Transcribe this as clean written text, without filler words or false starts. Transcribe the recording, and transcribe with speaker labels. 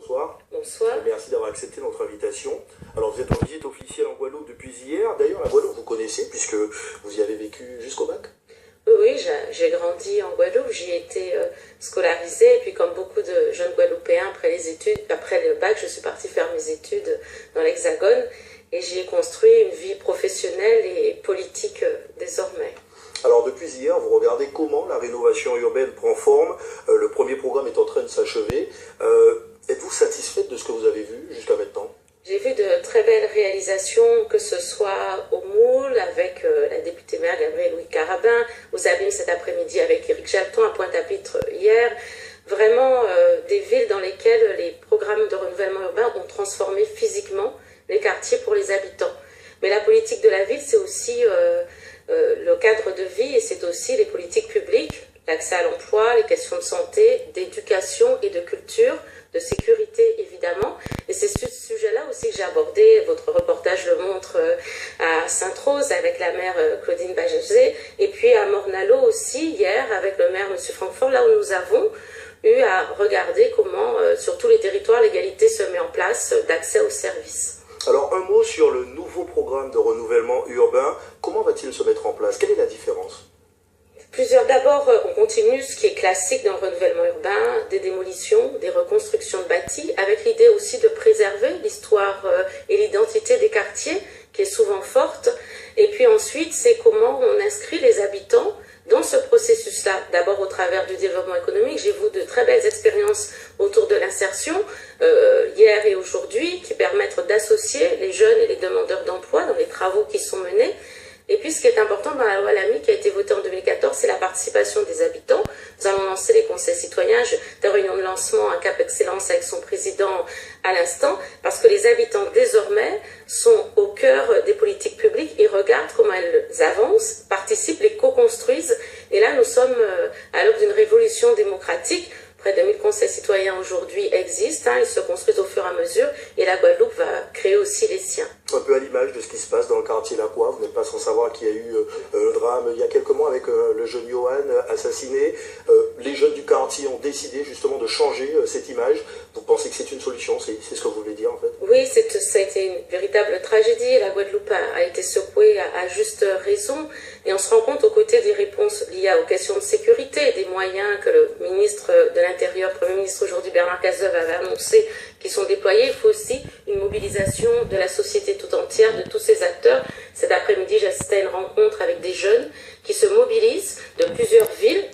Speaker 1: bonsoir.
Speaker 2: Bonsoir.
Speaker 1: Merci d'avoir accepté notre invitation. Alors vous êtes en visite officielle en Guadeloupe depuis hier. D'ailleurs, la Guadeloupe, vous connaissez puisque vous y avez vécu jusqu'au bac.
Speaker 2: Oui, j'ai grandi en Guadeloupe, j'y ai été scolarisée, et puis comme beaucoup de jeunes Guadeloupéens, après le bac, je suis partie faire mes études dans l'Hexagone, et j'y ai construit une vie professionnelle et politique désormais.
Speaker 1: Alors depuis hier, vous regardez comment la rénovation urbaine prend forme. Le premier programme est en train de s'achever. Êtes-vous satisfaite de ce que vous avez vu jusqu'à maintenant?
Speaker 2: J'ai vu de très belles réalisations, que ce soit au Moule avec la députée maire Gabrielle Louis Carabin, aux Abîmes cet après-midi avec Éric Jalton, à Pointe-à-Pitre hier. Vraiment des villes dans lesquelles les programmes de renouvellement urbain ont transformé physiquement les quartiers pour les habitants. Mais la politique de la ville, c'est aussi le cadre de vie et c'est aussi les politiques publiques, l'accès à l'emploi, les questions de santé, d'éducation et de culture, de sécurité évidemment. Et c'est ce sujet-là aussi que j'ai abordé, votre reportage le montre, à Sainte-Rose avec la maire Claudine Bagezé, et puis à Morne-à-l'Eau aussi hier avec le maire M. Francfort, là où nous avons eu à regarder comment sur tous les territoires l'égalité se met en place d'accès aux services.
Speaker 1: Alors un mot sur le nouveau programme de renouvellement urbain. Comment va-t-il se mettre en place? Quelle est la différence?
Speaker 2: D'abord, on continue ce qui est classique dans le renouvellement urbain, des démolitions, des reconstructions de bâtis, avec l'idée aussi de préserver l'histoire et l'identité des quartiers, qui est souvent forte. Et puis ensuite, c'est comment on inscrit les habitants dans ce processus-là. D'abord au travers du développement économique, j'ai vu de très belles expériences autour de l'insertion, hier et aujourd'hui, qui permettent d'associer les jeunes et les demandeurs d'emploi dans les travaux qui sont menés. Et puis, ce qui est important dans la loi Lamy qui a été votée en 2014, c'est la participation des habitants. Nous allons lancer les conseils citoyens, des réunions de lancement, un cap excellence avec son président à l'instant, parce que les habitants, désormais, sont au cœur des politiques publiques et regardent comment elles avancent, participent, les co-construisent. Et là, nous sommes à l'aube d'une révolution démocratique. Près de 1000 conseils citoyens aujourd'hui existent, ils se construisent au fur et à mesure, et la Guadeloupe va créer aussi les siens.
Speaker 1: Un peu à l'image de ce qui se passe dans le quartier Lacroix, vous n'êtes pas sans savoir qu'il y a eu le drame il y a quelques mois avec le jeune Johan assassiné. Les jeunes du quartier ont décidé justement de changer cette image. Vous pensez que c'est une solution? C'est ce que vous voulez dire en fait?
Speaker 2: Oui, ça a été une véritable tragédie. La Guadeloupe a été secouée à juste raison. Et on se rend compte aux côtés des réponses liées aux questions de sécurité, des moyens que le ministre de l'Intérieur, Premier ministre aujourd'hui Bernard Cazeneuve avait annoncé qui sont déployés. Il faut aussi une mobilisation de la société tout entière, de tous ces acteurs. Cet après-midi, j'assistais à une rencontre avec des jeunes qui se mobilisent de plusieurs villes